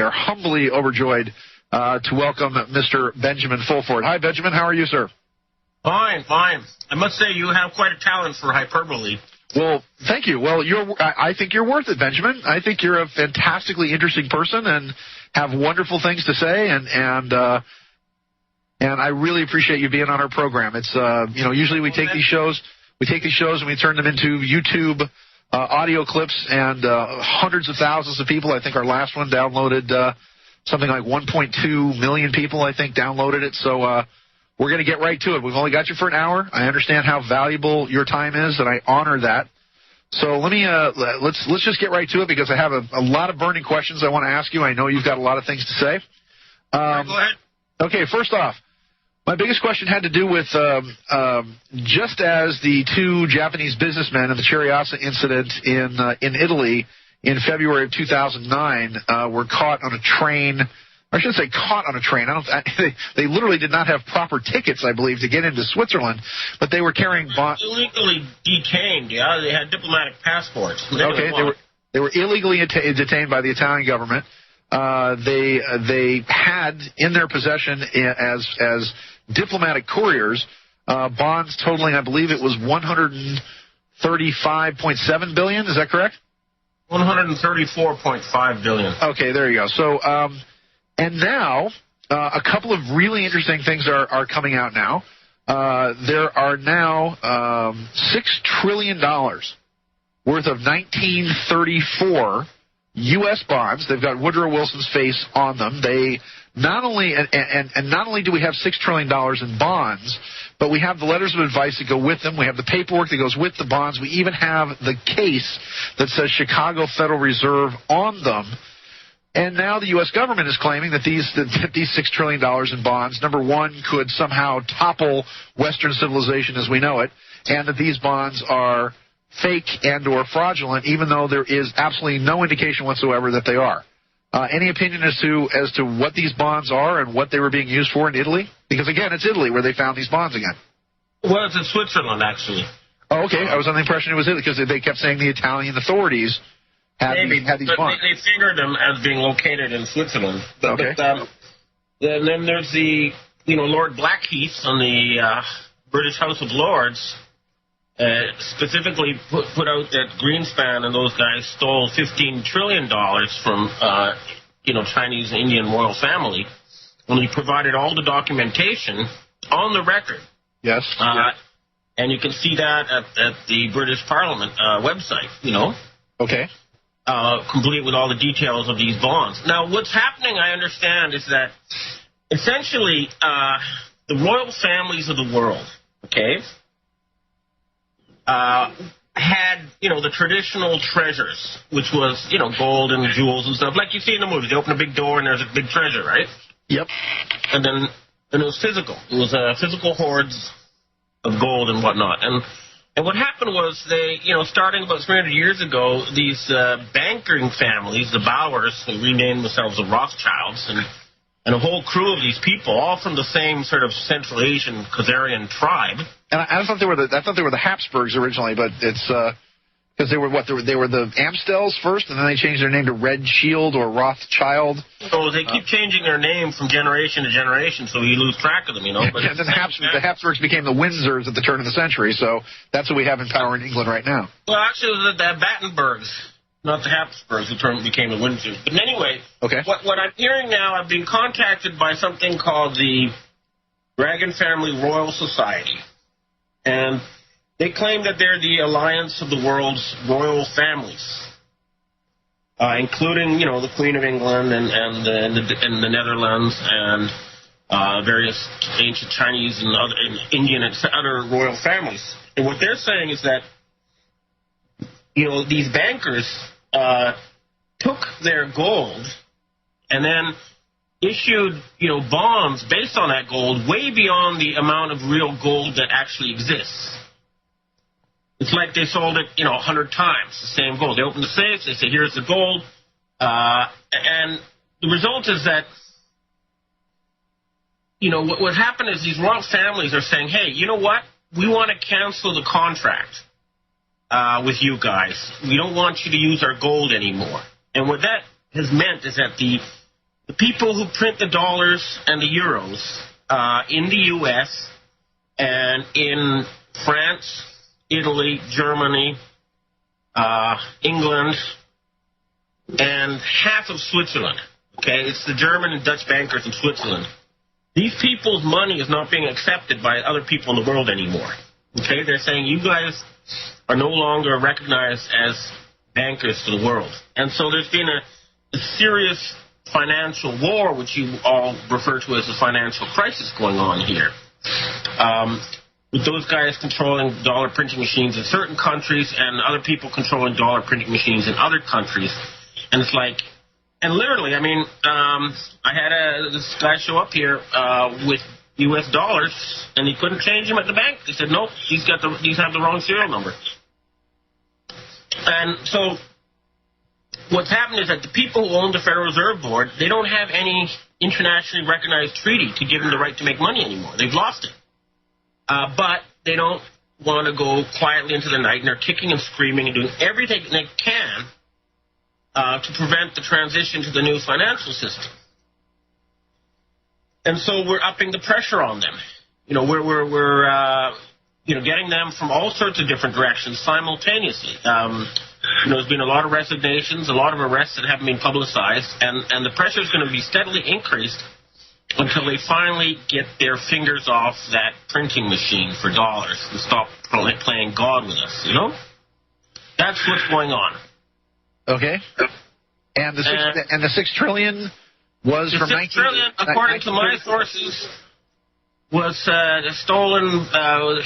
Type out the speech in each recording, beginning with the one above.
are humbly overjoyed to welcome Mr. Benjamin Fulford. Hi, Benjamin. How are you, sir? Fine, fine. I must say you have quite a talent for hyperbole. Well, thank you. Well, I think you're worth it, Benjamin. I think you're a fantastically interesting person and have wonderful things to say, and I really appreciate you being on our program. It's usually we take these shows and we turn them into YouTube audio clips, and hundreds of thousands of people. I think our last one downloaded something like 1.2 million people. I think downloaded it. So we're going to get right to it. We've only got you for an hour. I understand how valuable your time is, and I honor that. So let's just get right to it, because I have a lot of burning questions I want to ask you. I know you've got a lot of things to say. Go ahead. Okay, first off, my biggest question had to do with just as the two Japanese businessmen in the Cherryassa incident in Italy in February of 2009 were caught on a train. I shouldn't say caught on a train. They literally did not have proper tickets, I believe, to get into Switzerland, but they were carrying illegally detained. Yeah, they had diplomatic passports. They were illegally detained by the Italian government. They had in their possession as diplomatic couriers bonds totaling, I believe it was $135.7 billion. Is that correct? $134.5 billion. Okay, there you go. So, and now a couple of really interesting things are coming out now. There are now $6 trillion worth of 1934 U.S. bonds. They've got Woodrow Wilson's face on them. They not only do we have $6 trillion in bonds, but we have the letters of advice that go with them. We have the paperwork that goes with the bonds. We even have the case that says Chicago Federal Reserve on them. And now the U.S. government is claiming that these $6 trillion in bonds, number one, could somehow topple Western civilization as we know it, and that these bonds are fake and or fraudulent, even though there is absolutely no indication whatsoever that they are. Any opinion as to what these bonds are and what they were being used for in Italy? Because, again, it's Italy where they found these bonds again. Well, it's in Switzerland, actually. Oh, okay. I was under the impression it was Italy because they kept saying the Italian authorities had these bonds. They figured them as being located in Switzerland. Okay. Then there's the Lord Blackheath on the British House of Lords. Specifically put out that Greenspan and those guys stole $15 trillion from Chinese and Indian royal family, and he provided all the documentation on the record. Yes. And you can see that at the British Parliament website. Okay. Complete with all the details of these bonds. Now, what's happening, I understand, is that essentially the royal families of the world, okay, had, the traditional treasures, which was, gold and jewels and stuff, like you see in the movies. They open a big door and there's a big treasure, right? Yep. And then it was physical. It was physical hoards of gold and whatnot. And what happened was they, starting about 300 years ago, these banking families, the Bowers, who renamed themselves the Rothschilds, and a whole crew of these people, all from the same sort of Central Asian Khazarian tribe. And I thought they were the Habsburgs originally, but it's because they were the Amstels first, and then they changed their name to Red Shield or Rothschild. So they keep changing their name from generation to generation, so you lose track of them, But and then the Habsburgs became the Windsors at the turn of the century, so that's what we have in power in England right now. Well, actually, it was the Battenbergs, not the Habsburgs, who became the Windsors. But anyway, okay. What I'm hearing now, I've been contacted by something called the Dragon Family Royal Society. And they claim that they're the alliance of the world's royal families, including, the Queen of England and the Netherlands and various ancient Chinese and Indian and other royal families. And what they're saying is that, these bankers took their gold and then issued, bonds based on that gold way beyond the amount of real gold that actually exists. It's like they sold it, 100 times, the same gold. They open the safes, they say, here's the gold. And the result is that, what happened is these royal families are saying, hey, you know what? We want to cancel the contract with you guys. We don't want you to use our gold anymore. And what that has meant is that the the people who print the dollars and the euros in the U.S. and in France, Italy, Germany, England, and half of Switzerland. Okay, it's the German and Dutch bankers in Switzerland. These people's money is not being accepted by other people in the world anymore. Okay, they're saying you guys are no longer recognized as bankers to the world. And so there's been a serious financial war, which you all refer to as a financial crisis going on here. With those guys controlling dollar printing machines in certain countries and other people controlling dollar printing machines in other countries. And it's like, and literally, I mean, I had this guy show up here with U.S. dollars, and he couldn't change them at the bank. They said, nope, these have the wrong serial number. And so what's happened is that the people who own the Federal Reserve Board, they don't have any internationally recognized treaty to give them the right to make money anymore. They've lost it. But they don't want to go quietly into the night, and they're kicking and screaming and doing everything they can to prevent the transition to the new financial system. And so we're upping the pressure on them. You know, we're getting them from all sorts of different directions simultaneously. There's been a lot of resignations, a lot of arrests that haven't been publicized, and the pressure is going to be steadily increased until they finally get their fingers off that printing machine for dollars and stop playing God with us, you know? That's what's going on. Okay. And the $6 trillion was from 19... $6 trillion, according to my sources, was stolen.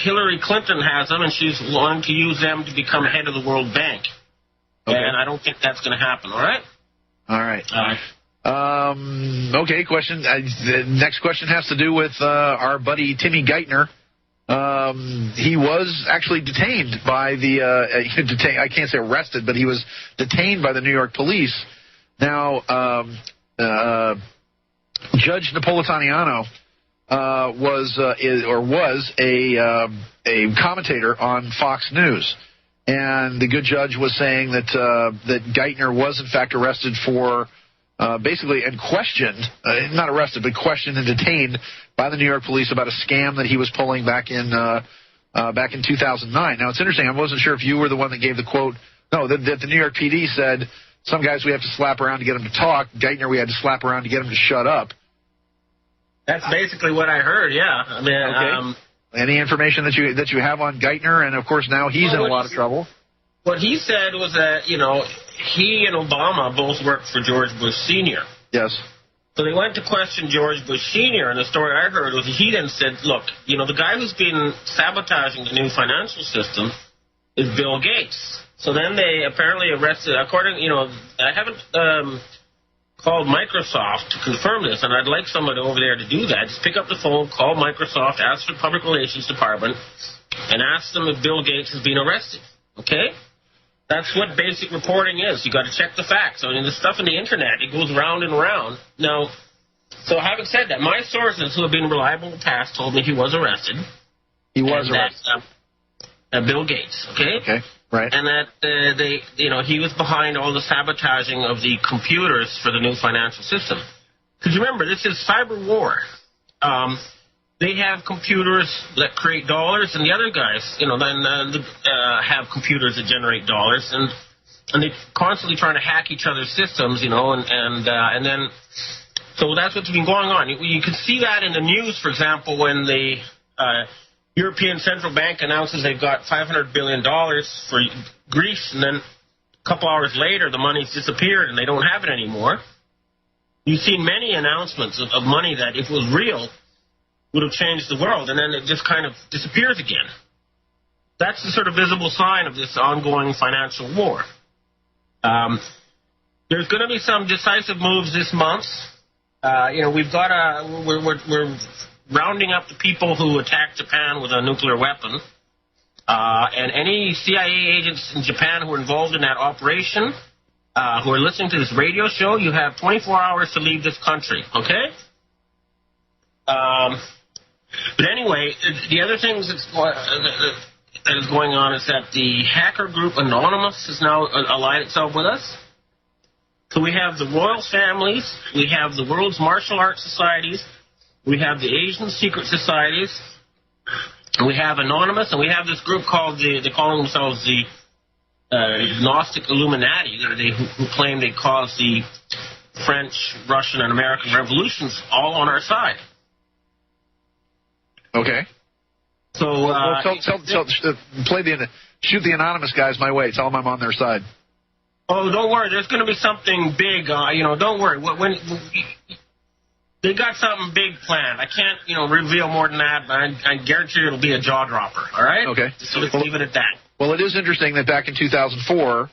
Hillary Clinton has them, and she's wanting to use them to become head of the World Bank. Okay. And I don't think that's going to happen, all right? All right. Okay, question. The next question has to do with our buddy Timmy Geithner. He was actually detained by I can't say arrested, but he was detained by the New York police. Now, Judge Napolitano was a commentator on Fox News. And the good judge was saying that Geithner was, in fact, arrested for basically and questioned, not arrested, but questioned and detained by the New York police about a scam that he was pulling back in 2009. Now, it's interesting. I wasn't sure if you were the one that gave the quote. No, that the New York PD said, some guys we have to slap around to get them to talk. Geithner, we had to slap around to get him to shut up. That's basically what I heard, yeah. I mean, okay. Any information that you have on Geithner? And, of course, now he's in a lot of trouble. What he said was that, he and Obama both worked for George Bush Sr. Yes. So they went to question George Bush Sr., and the story I heard was he then said, look, the guy who's been sabotaging the new financial system is Bill Gates. So then they apparently arrested, I haven't called Microsoft to confirm this, and I'd like somebody over there to do that. Just pick up the phone, call Microsoft, ask the Public Relations Department, and ask them if Bill Gates has been arrested. Okay? That's what basic reporting is. You got to check the facts. I mean, the stuff on the internet, it goes round and round. Now, so having said that, my sources who have been reliable in the past told me he was arrested. He was arrested. Bill Gates, okay? Okay, right. And that he was behind all the sabotaging of the computers for the new financial system. Because remember, this is cyber war. They have computers that create dollars, and the other guys, have computers that generate dollars, and they're constantly trying to hack each other's systems, and then so that's what's been going on. You can see that in the news, for example, when the European Central Bank announces they've got $500 billion for Greece, and then a couple hours later the money's disappeared and they don't have it anymore. You've seen many announcements of money that, if it was real, would have changed the world, and then it just kind of disappears again. That's the sort of visible sign of this ongoing financial war. There's going to be some decisive moves this month. We're rounding up the people who attacked Japan with a nuclear weapon, and any CIA agents in Japan who are involved in that operation, who are listening to this radio show, you have 24 hours to leave this country, okay? But anyway, the other things that is going on is that the hacker group Anonymous has now allied itself with us. So we have the royal families, we have the world's martial arts societies, we have the Asian secret societies, we have Anonymous, and we have this group called they call themselves the Gnostic Illuminati, who claim they caused the French, Russian, and American revolutions all on our side. Okay. So shoot the Anonymous guys my way. Tell them I'm on their side. Oh, don't worry. There's going to be something big. Don't worry. When they got something big planned. I can't, reveal more than that, but I guarantee you it'll be a jaw dropper. All right? Okay. So let's leave it at that. Well, it is interesting that back in 2004,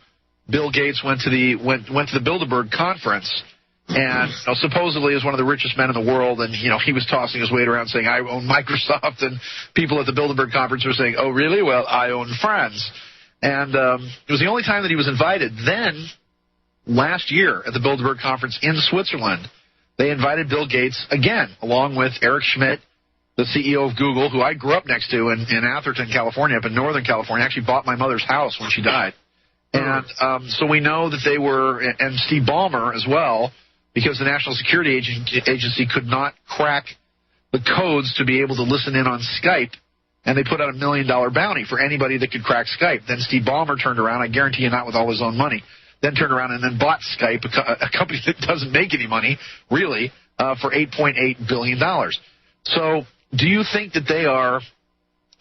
Bill Gates went to the Bilderberg conference, and supposedly is one of the richest men in the world, and he was tossing his weight around saying, "I own Microsoft," and people at the Bilderberg conference were saying, "Oh, really? Well, I own friends." And it was the only time that he was invited. Then, last year at the Bilderberg conference in Switzerland, they invited Bill Gates again, along with Eric Schmidt, the CEO of Google, who I grew up next to in Atherton, California, up in Northern California. I actually bought my mother's house when she died. And so we know that they were, and Steve Ballmer as well, because the National Security Agency could not crack the codes to be able to listen in on Skype, and they put out $1 million bounty for anybody that could crack Skype. Then Steve Ballmer turned around, I guarantee you not with all his own money, then turned around and then bought Skype, a company that doesn't make any money, really, for $8.8 billion. So do you think that they are,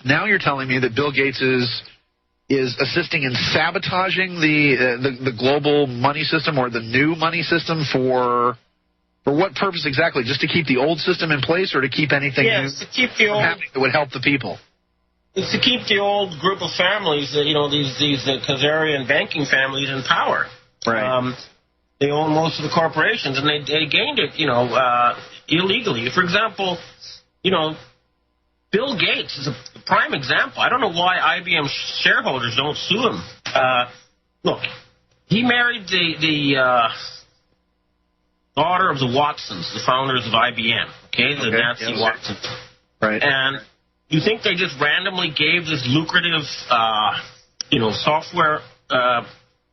now you're telling me that Bill Gates is assisting in sabotaging the global money system or the new money system for what purpose exactly? Just to keep the old system in place, or to keep anything new to keep the old happening that would help the people? It's to keep the old group of families, these Khazarian banking families in power. Right. They own most of the corporations, and they gained it, illegally. For example, Bill Gates is a prime example. I don't know why IBM shareholders don't sue him. Look, he married the daughter of the Watsons, the founders of IBM, the Nancy Watson. Right. And you think they just randomly gave this lucrative, software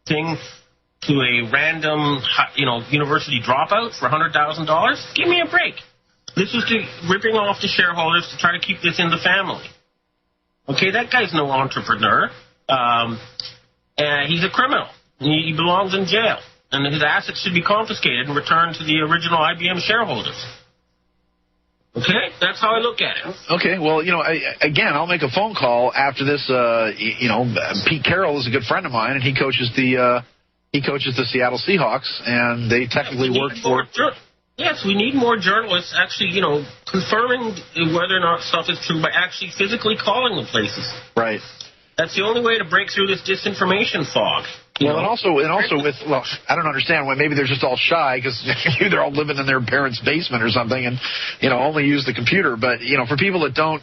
thing to a random, university dropout for $100,000? Give me a break. This was ripping off the shareholders to try to keep this in the family. Okay, that guy's no entrepreneur. He's a criminal. He belongs in jail. And his assets should be confiscated and returned to the original IBM shareholders. Okay? That's how I look at it. Okay, well, again, I'll make a phone call after this. Pete Carroll is a good friend of mine, and he coaches the Seattle Seahawks, and they technically work for... Yes, we need more journalists actually, confirming whether or not stuff is true by actually physically calling the places. Right. That's the only way to break through this disinformation fog. And also with, I don't understand why. Maybe they're just all shy because they're all living in their parents' basement or something, and only use the computer. But for people that don't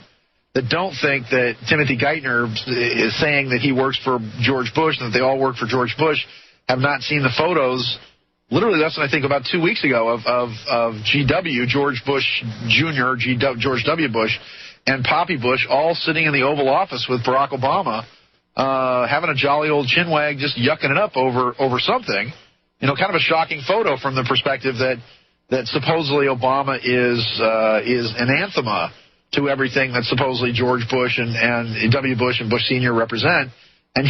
think that Timothy Geithner is saying that he works for George Bush and that they all work for George Bush, have not seen the photos. Literally less than I think about 2 weeks ago of GW, George Bush Jr., George W. Bush, and Poppy Bush all sitting in the Oval Office with Barack Obama, having a jolly old chinwag, just yucking it up over something. Kind of a shocking photo from the perspective that supposedly Obama is an anathema to everything that supposedly George Bush and W. Bush and Bush Sr. represent, and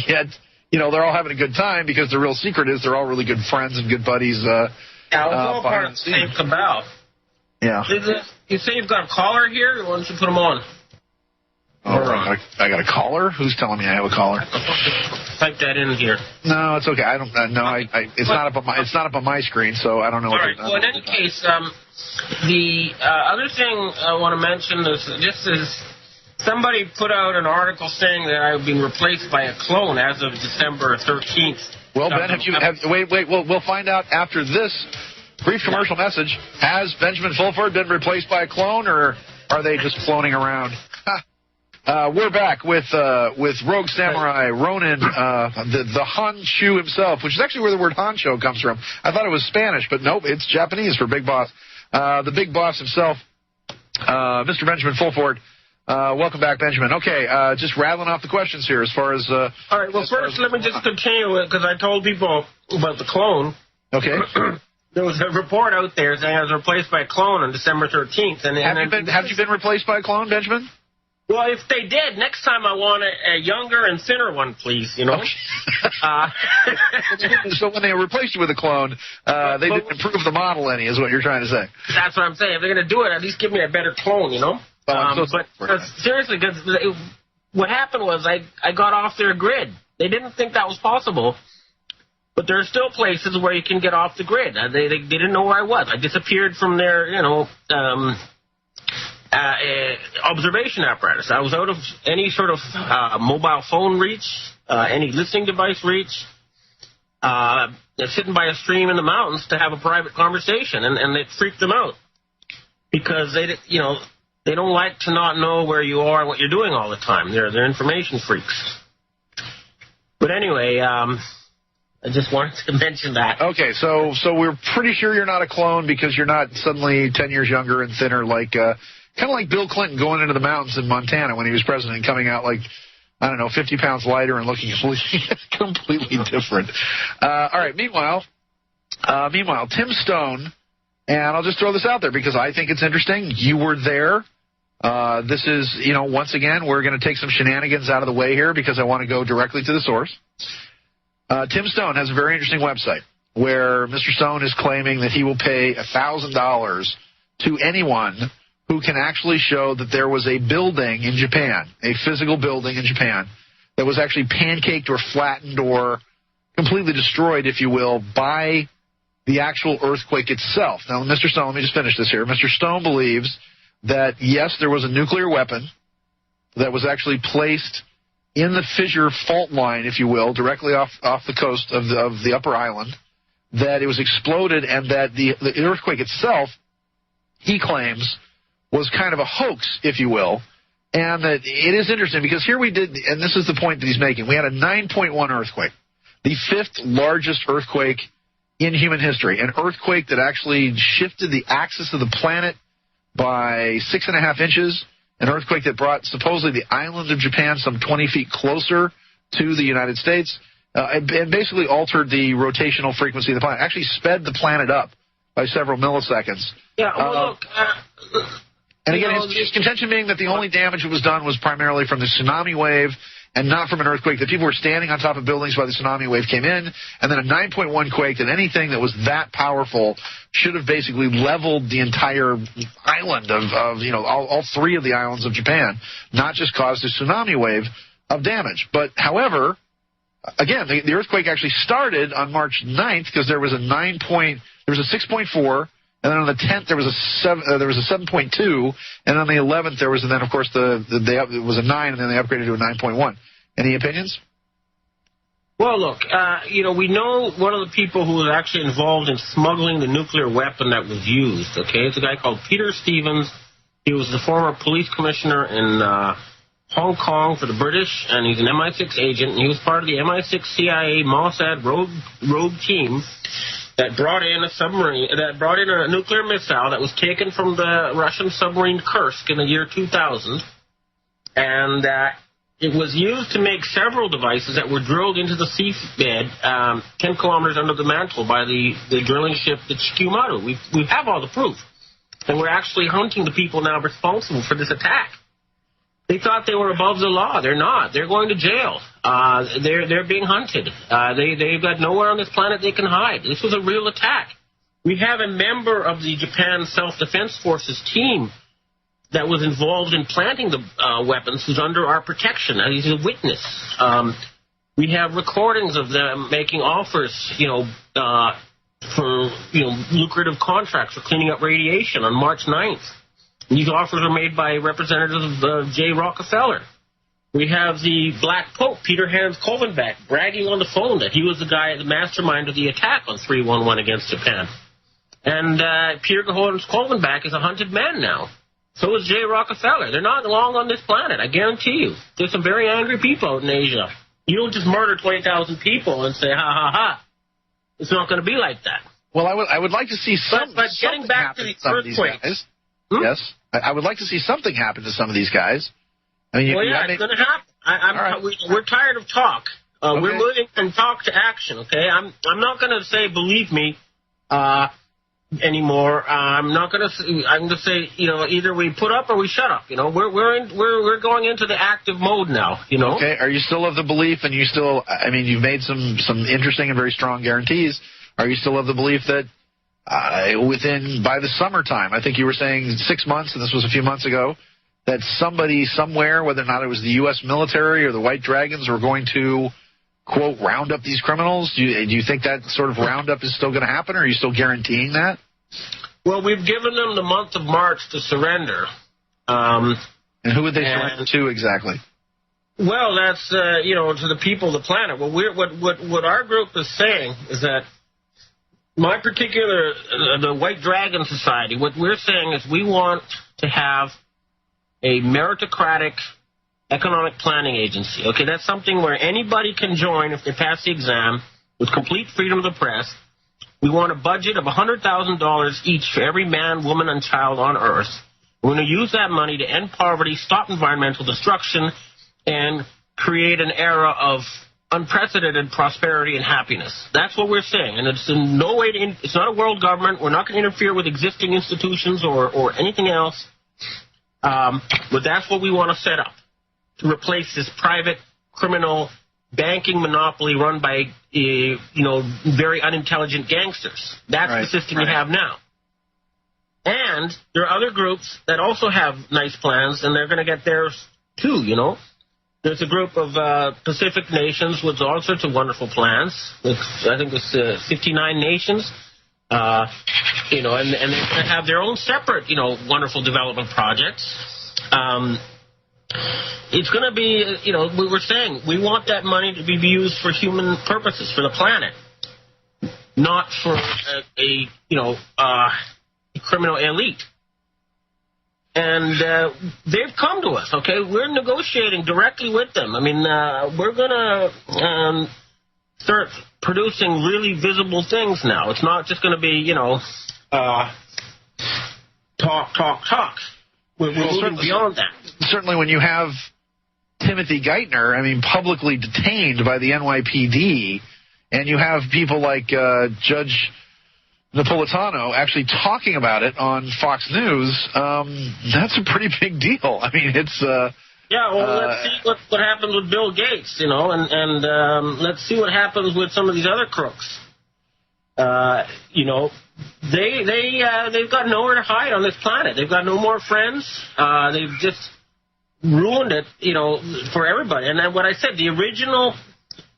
yet. They're all having a good time because the real secret is they're all really good friends and good buddies. It's all part of the same cabal. Yeah. You say you've got a caller here? Why don't you put them on? I got a caller? Who's telling me I have a caller? Type that in here. No, it's okay. I don't. No, it's not up on my screen, so I don't know. All right. Well, in any case, the other thing I want to mention is somebody put out an article saying that I've been replaced by a clone as of December 13th. Well, Ben, wait. We'll find out after this brief commercial message. Has Benjamin Fulford been replaced by a clone, or are they just floating around? We're back with Rogue Samurai Ronin, the Honshu himself, which is actually where the word Honcho comes from. I thought it was Spanish, but nope, it's Japanese for Big Boss. The Big Boss himself, Mr. Benjamin Fulford. Welcome back, Benjamin. Okay, just rattling off the questions here as far as... All right, well, first let me just continue, because I told people about the clone. Okay. There was a report out there saying I was replaced by a clone on December 13th. Have you been replaced by a clone, Benjamin? Well, if they did, next time I want a younger and thinner one, please, you know. So when they replaced you with a clone, they didn't improve the model any, is what you're trying to say. That's what I'm saying. If they're going to do it, at least give me a better clone, you know. Seriously, because what happened was I got off their grid. They didn't think that was possible. But there are still places where you can get off the grid. They didn't know where I was. I disappeared from their, observation apparatus. I was out of any sort of mobile phone reach, any listening device reach, sitting by a stream in the mountains to have a private conversation, and it freaked them out because they don't like to not know where you are and what you're doing all the time. They're information freaks. But anyway, I just wanted to mention that. Okay, so we're pretty sure you're not a clone because you're not suddenly 10 years younger and thinner, like kind of like Bill Clinton going into the mountains in Montana when he was president and coming out like, I don't know, 50 pounds lighter and looking completely different. All right, meanwhile, Tim Stone, and I'll just throw this out there because I think it's interesting. You were there. This is, once again, we're going to take some shenanigans out of the way here because I want to go directly to the source. Tim Stone has a very interesting website where Mr. Stone is claiming that he will pay $1,000 to anyone who can actually show that there was a building in Japan, a physical building in Japan, that was actually pancaked or flattened or completely destroyed, if you will, by the actual earthquake itself. Now, Mr. Stone, let me just finish this here. Mr. Stone believes that, yes, there was a nuclear weapon that was actually placed in the fissure fault line, if you will, directly off the coast of the upper island, that it was exploded and that the earthquake itself, he claims, was kind of a hoax, if you will, and that it is interesting because here we did, and this is the point that he's making, we had a 9.1 earthquake, the fifth largest earthquake in human history, an earthquake that actually shifted the axis of the planet by 6.5 inches, an earthquake that brought supposedly the island of Japan some 20 feet closer to the United States, and basically altered the rotational frequency of the planet, actually sped the planet up by several milliseconds. Yeah, well, look... and again, his contention being that the only damage that was done was primarily from the tsunami wave and not from an earthquake, that people were standing on top of buildings while the tsunami wave came in, and then a 9.1 quake, that anything that was that powerful should have basically leveled the entire island of all three of the islands of Japan, not just caused a tsunami wave of damage. But, however, again, the earthquake actually started on March 9th because there was a 6.4, and then on the 10th there was a 7.2, and on the 11th there was, and then of course it was a 9, and then they upgraded to a 9.1. Any opinions? Well, look, we know one of the people who was actually involved in smuggling the nuclear weapon that was used. Okay, it's a guy called Peter Stevens. He was the former police commissioner in Hong Kong for the British, and he's an MI6 agent. And he was part of the MI6 CIA Mossad rogue team that brought in a nuclear missile that was taken from the Russian submarine Kursk in the year 2000, and it was used to make several devices that were drilled into the seabed 10 kilometers under the mantle by the drilling ship, the Chikumaru. We have all the proof, and we're actually hunting the people now responsible for this attack. They thought they were above the law. They're not. They're going to jail. They're being hunted. They've got nowhere on this planet they can hide. This was a real attack. We have a member of the Japan Self-Defense Forces team that was involved in planting the weapons who's under our protection. He's a witness. We have recordings of them making offers, for lucrative contracts for cleaning up radiation on March 9th. These offers are made by representatives of J. Rockefeller. We have the Black Pope, Peter Hans Kolvenbeck, bragging on the phone that he was the guy, the mastermind of the attack on 311 against Japan. And Peter Hans Kolvenbeck is a hunted man now. So is J. Rockefeller. They're not long on this planet, I guarantee you. There's some very angry people out in Asia. You don't just murder 20,000 people and say, ha, ha, ha. It's not going to be like that. Well, I would like to see something. But getting back to the earthquakes. Yes, I would like to see something happen to some of these guys. I mean, it's going to happen. We're tired of talk. We're moving from talk to action. Okay, I'm not going to say believe me anymore. I'm not going to. I'm going to say either we put up or we shut up. We're going into the active mode now. Okay. Are you still of the belief, and you still? I mean, you've made some interesting and very strong guarantees. Are you still of the belief that by the summertime, I think you were saying 6 months, and this was a few months ago, that somebody somewhere, whether or not it was the U.S. military or the White Dragons, were going to, quote, round up these criminals? Do you think that sort of roundup is still going to happen, or are you still guaranteeing that? Well, we've given them the month of March to surrender. And who would they surrender to exactly? Well, that's, to the people of the planet. Well, what our group is saying is that my particular, the White Dragon Society, what we're saying is we want to have a meritocratic economic planning agency. Okay, that's something where anybody can join if they pass the exam with complete freedom of the press. We want a budget of $100,000 each for every man, woman, and child on Earth. We're going to use that money to end poverty, stop environmental destruction, and create an era of unprecedented prosperity and happiness. That's what we're saying, and it's in no way it's not a world government. We're not going to interfere with existing institutions or anything else. But that's what we want to set up to replace this private criminal banking monopoly run by very unintelligent gangsters. That's the system we have now. And there are other groups that also have nice plans, and they're going to get theirs too. There's a group of Pacific nations with all sorts of wonderful plans. I think it's 59 nations. And they're going to have their own separate, wonderful development projects. It's going to be, we were saying, we want that money to be used for human purposes, for the planet, not for a criminal elite. And they've come to us, okay? We're negotiating directly with them. I mean, we're going to start producing really visible things now. It's not just going to be, talk. We're moving beyond that. Certainly when you have Timothy Geithner, publicly detained by the NYPD, and you have people like Judge Napolitano actually talking about it on Fox News, that's a pretty big deal. It's... let's see what happens with Bill Gates, and let's see what happens with some of these other crooks. They've got nowhere to hide on this planet. They've got no more friends. They've just ruined it, for everybody. And then what I said, the original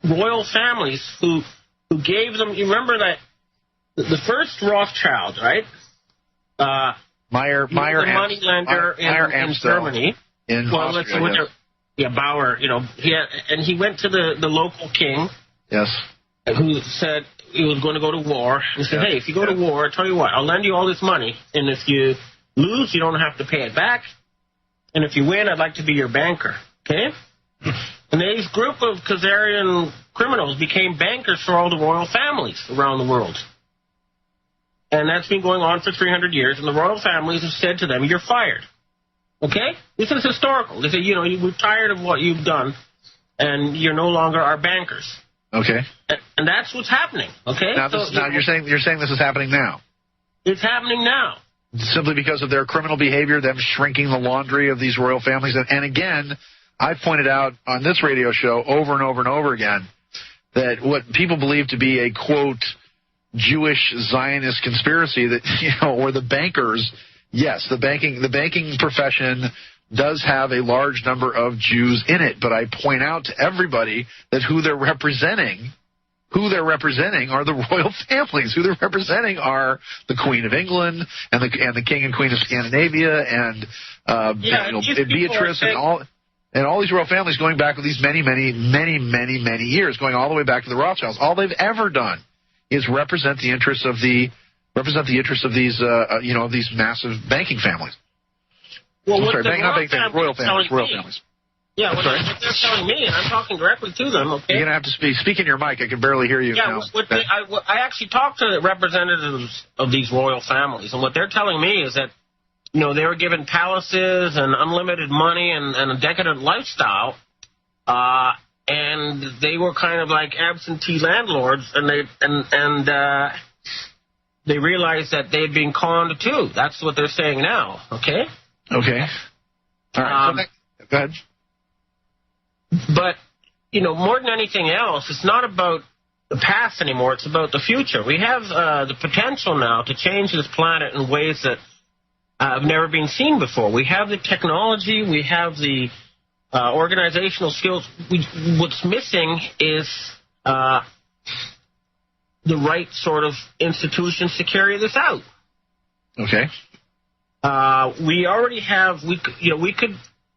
royal families who gave them, you remember that the first Rothschild, right? Meyer the money lender in Germany. In Austria, Bauer, and he went to the local king. Yes. Who said he was going to go to war. He said, hey, if you go to war, I tell you what, I'll lend you all this money, and if you lose, you don't have to pay it back. And if you win, I'd like to be your banker. Okay? And this group of Khazarian criminals became bankers for all the royal families around the world. And that's been going on for 300 years, and the royal families have said to them, you're fired. Okay? This is historical. They say, we're tired of what you've done, and you're no longer our bankers. Okay. And that's what's happening. Okay. Now you're saying this is happening now. It's happening now. Simply because of their criminal behavior, them shrinking the laundry of these royal families. And again, I've pointed out on this radio show over and over and over again that what people believe to be a, quote, Jewish Zionist conspiracy that, or the bankers, yes, the banking profession does have a large number of Jews in it, but I point out to everybody that who they're representing are the royal families. Who they're representing are the Queen of England and the King and Queen of Scandinavia and Beatrice and all these royal families going back with these many years, going all the way back to the Rothschilds. All they've ever done is represent the interests of these these massive banking families. Well, royal families. Yeah, what they're telling me, and I'm talking directly to them, okay? You're going to have to speak in your mic. I can barely hear you now. I actually talked to the representatives of these royal families, and what they're telling me is that they were given palaces and unlimited money and a decadent lifestyle, and they were kind of like absentee landlords, and they realized that they had been conned too. That's what they're saying now. Okay. Okay. All right. Go ahead. But more than anything else, it's not about the past anymore. It's about the future. We have the potential now to change this planet in ways that have never been seen before. We have the technology. We have the organizational skills. What's missing is the right sort of institutions to carry this out. Okay. We already have. We could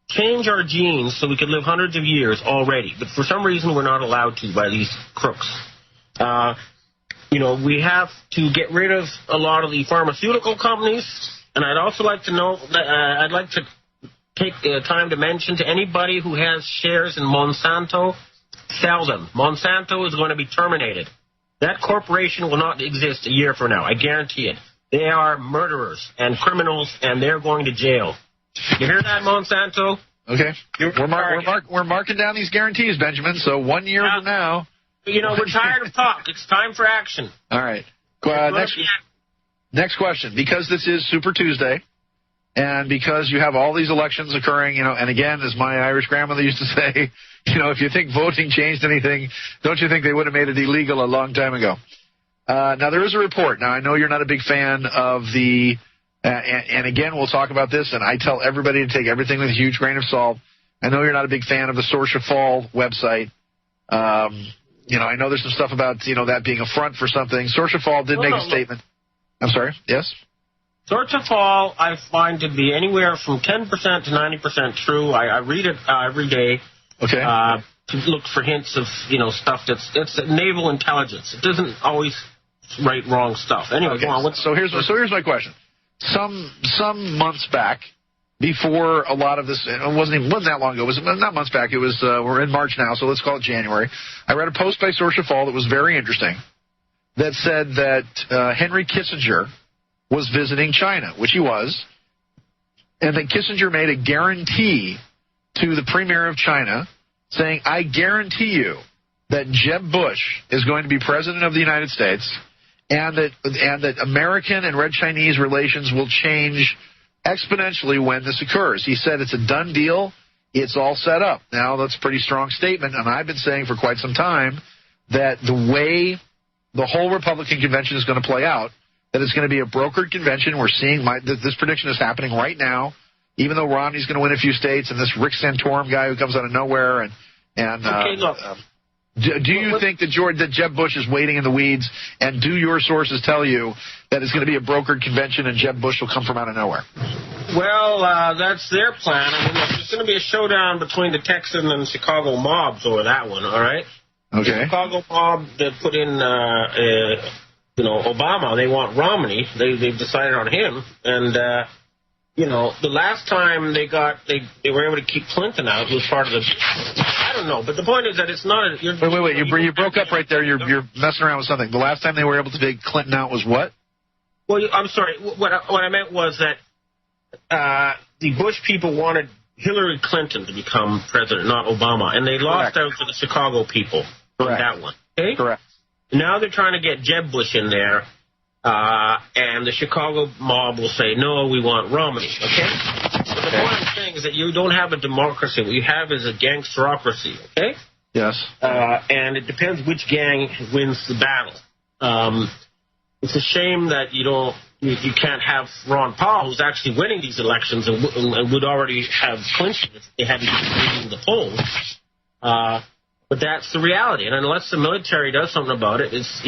change our genes so we could live hundreds of years already, but for some reason we're not allowed to by these crooks. We have to get rid of a lot of the pharmaceutical companies, and I'd also like to know that I'd like to take time to mention to anybody who has shares in Monsanto, sell them. Monsanto is going to be terminated. That corporation will not exist a year from now. I guarantee it. They are murderers and criminals, and they're going to jail. You hear that, Monsanto? Okay. We're marking down these guarantees, Benjamin, so 1 year from now. We're tired of talk. It's time for action. All right. Next question. Because this is Super Tuesday, and because you have all these elections occurring, and again, as my Irish grandmother used to say, if you think voting changed anything, don't you think they would have made it illegal a long time ago? Now, there is a report. Now, I know you're not a big fan of the... and again, we'll talk about this, and I tell everybody to take everything with a huge grain of salt. I know you're not a big fan of the Sorcha Fall website. I know there's some stuff about, that being a front for something. Sorcha Fall did make a statement. I'm sorry? Yes? Sorcha Fall, I find to be anywhere from 10% to 90% true. I read it every day. Okay. To look for hints of, stuff it's naval intelligence. It doesn't always write wrong stuff. Anyway, okay. Go on. So here's my question. Some months back, before a lot of this, it wasn't that long ago. It was not months back. It was we're in March now, so let's call it January. I read a post by Sorcha Fall that was very interesting, that said that Henry Kissinger was visiting China, which he was, and that Kissinger made a guarantee to the premier of China, saying, "I guarantee you that Jeb Bush is going to be president of the United States." And that American and Red Chinese relations will change exponentially when this occurs. He said it's a done deal. It's all set up. Now, that's a pretty strong statement, and I've been saying for quite some time that the way the whole Republican convention is going to play out, that it's going to be a brokered convention. We're seeing this prediction is happening right now, even though Romney's going to win a few states, and this Rick Santorum guy who comes out of nowhere. Okay, look. Do you think that Jeb Bush is waiting in the weeds, and do your sources tell you that it's going to be a brokered convention and Jeb Bush will come from out of nowhere? Well, that's their plan. I mean, there's going to be a showdown between the Texan and Chicago mobs over that one, all right? Okay. The Chicago mob that put in, Obama, they want Romney. They've decided on him, and the last time they were able to keep Clinton out, who was part of the... I don't know, but the point is that it's not... Wait. You broke up right there. You're messing around with something. The last time they were able to take Clinton out was what? Well, I'm sorry. What I meant was that the Bush people wanted Hillary Clinton to become president, not Obama, and they lost out to the Chicago people on that one. Okay? Correct. Now they're trying to get Jeb Bush in there, and the Chicago mob will say, no, we want Romney, okay? But the point I'm saying is that you don't have a democracy. What you have is a gangsterocracy, okay? Yes. And it depends which gang wins the battle. It's a shame that you can't have Ron Paul, who's actually winning these elections and would already have clinched if they hadn't been leading the polls. But that's the reality. And unless the military does something about it, it's,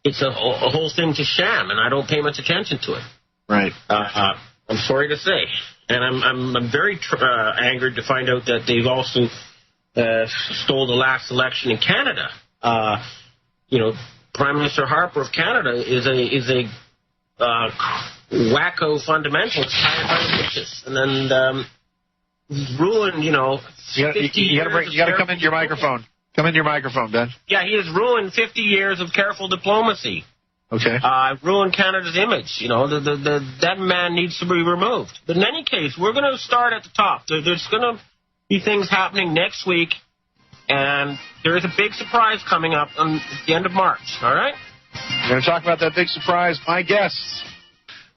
it's a whole thing to sham, and I don't pay much attention to it. Right. I'm sorry to say. And I'm very angered to find out that they've also stole the last election in Canada. Prime Minister Harper of Canada is a wacko fundamentalist hired by the British. And then he's ruined, 50 years. You got to come into your microphone. Come into your microphone, Ben. Yeah, he has ruined 50 years of careful diplomacy. Okay. Ruined Canada's image. You know, that man needs to be removed. But in any case, we're going to start at the top. There's going to be things happening next week, and there is a big surprise coming up at the end of March. All right? We're going to talk about that big surprise. My guests,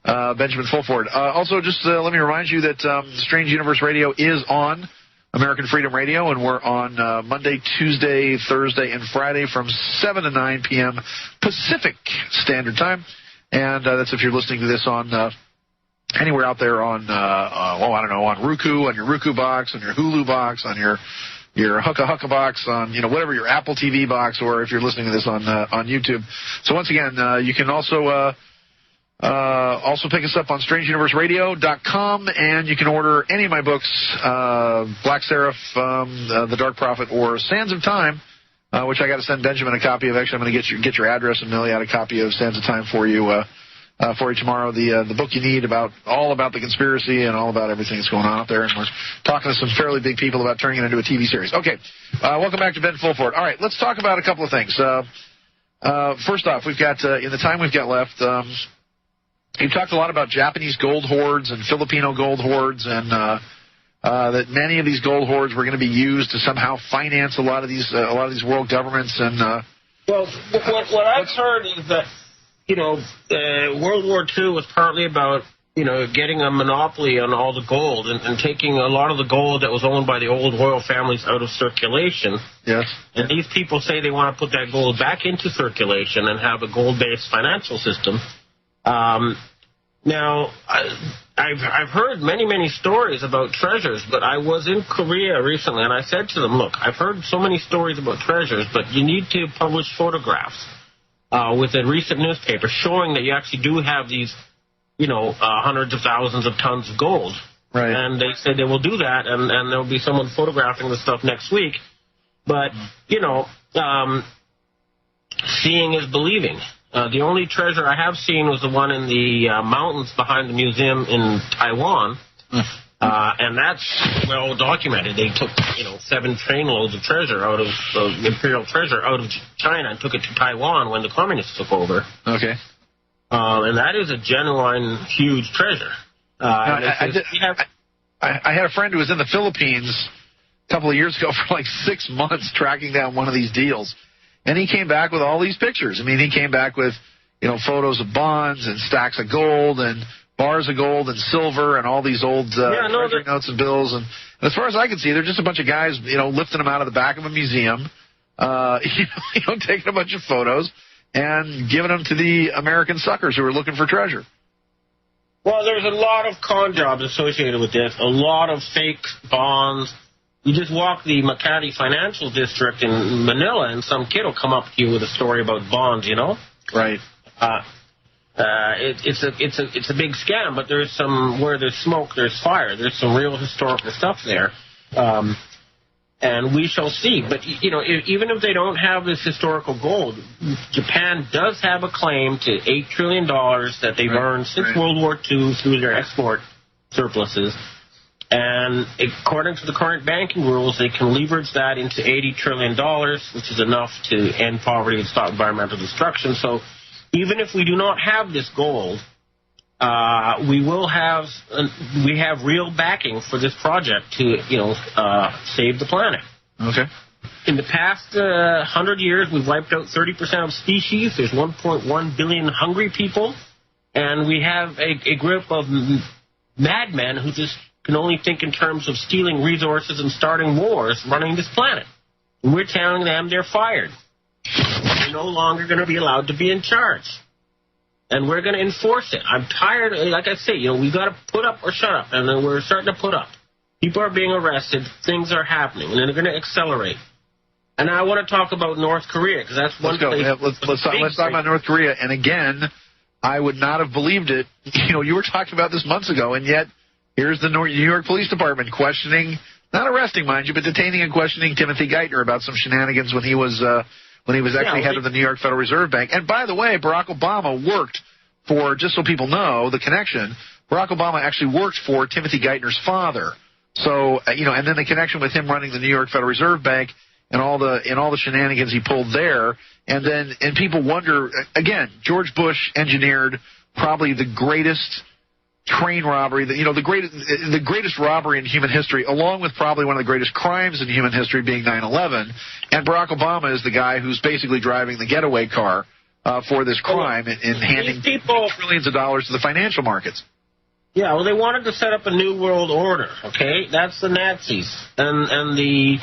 Benjamin Fulford. Also, just let me remind you that Strange Universe Radio is on American Freedom Radio, and we're on Monday, Tuesday, Thursday, and Friday from 7 to 9 p.m. Pacific Standard Time. And that's if you're listening to this on anywhere out there on, on Roku, on your Roku box, on your Hulu box, on your Hukka box, on whatever, your Apple TV box, or if you're listening to this on YouTube. So once again, you can also pick us up on strangeuniverseradio.com, and you can order any of my books, Black Seraph, The Dark Prophet, or Sands of Time, which I got to send Benjamin a copy of. Actually, I'm going to get your address and mail you out a copy of Sands of Time for you tomorrow. The book you need all about the conspiracy and all about everything that's going on out there. And we're talking to some fairly big people about turning it into a TV series. Okay, welcome back to Ben Fulford. All right, let's talk about a couple of things. First off, we've got in the time we've got left. You've talked a lot about Japanese gold hoards and Filipino gold hoards, and that many of these gold hoards were going to be used to somehow finance a lot of these world governments. And well, what I've heard is that World War II was partly about getting a monopoly on all the gold and taking a lot of the gold that was owned by the old royal families out of circulation. Yes. And these people say they want to put that gold back into circulation and have a gold-based financial system. Now, I've heard many stories about treasures, but I was in Korea recently, and I said to them, look, I've heard so many stories about treasures, but you need to publish photographs with a recent newspaper showing that you actually do have these, hundreds of thousands of tons of gold. Right. And they said they will do that, and there will be someone photographing the stuff next week. But, seeing is believing. The only treasure I have seen was the one in the mountains behind the museum in Taiwan, and that's well documented. They took 7 trainloads of treasure out of imperial treasure out of China and took it to Taiwan when the communists took over. Okay. And that is a genuine huge treasure. I had a friend who was in the Philippines a couple of years ago for like 6 months tracking down one of these deals. And he came back with all these pictures. I mean, he came back with, photos of bonds and stacks of gold and bars of gold and silver and all these old treasury notes and bills. And as far as I can see, they're just a bunch of guys, lifting them out of the back of a museum, taking a bunch of photos and giving them to the American suckers who are looking for treasure. Well, there's a lot of con jobs associated with this, a lot of fake bonds. You just walk the Makati Financial District in Manila, and some kid will come up to you with a story about bonds, Right. It's a big scam, but there's where there's smoke, there's fire. There's some real historical stuff there, and we shall see. But even if they don't have this historical gold, Japan does have a claim to $8 trillion that they've earned since World War II through their export surpluses. And according to the current banking rules, they can leverage that into $80 trillion, which is enough to end poverty and stop environmental destruction. So even if we do not have this gold, we have real backing for this project to save the planet. Okay. In the past 100 years, we've wiped out 30% of species. There's 1.1 billion hungry people, and we have a group of madmen who just can only think in terms of stealing resources and starting wars, running this planet. And we're telling them they're fired. They're no longer going to be allowed to be in charge. And we're going to enforce it. I'm tired. Like I say, we got to put up or shut up. And then we're starting to put up. People are being arrested. Things are happening. And they're going to accelerate. And I want to talk about North Korea, because that's one place. Yeah, let's talk about North Korea. And again, I would not have believed it. You were talking about this months ago, and yet here's the New York Police Department questioning, not arresting, mind you, but detaining and questioning Timothy Geithner about some shenanigans when he was actually head of the New York Federal Reserve Bank. And by the way, Barack Obama worked for, just so people know the connection, Barack Obama actually worked for Timothy Geithner's father. So, and then the connection with him running the New York Federal Reserve Bank and all the shenanigans he pulled there. And people wonder, again, George Bush engineered probably the greatest train robbery, the greatest robbery in human history, along with probably one of the greatest crimes in human history being 9/11. And Barack Obama is the guy who's basically driving the getaway car for this crime and handing trillions of dollars to the financial markets. Yeah, well, they wanted to set up a new world order, okay? That's the Nazis. And the,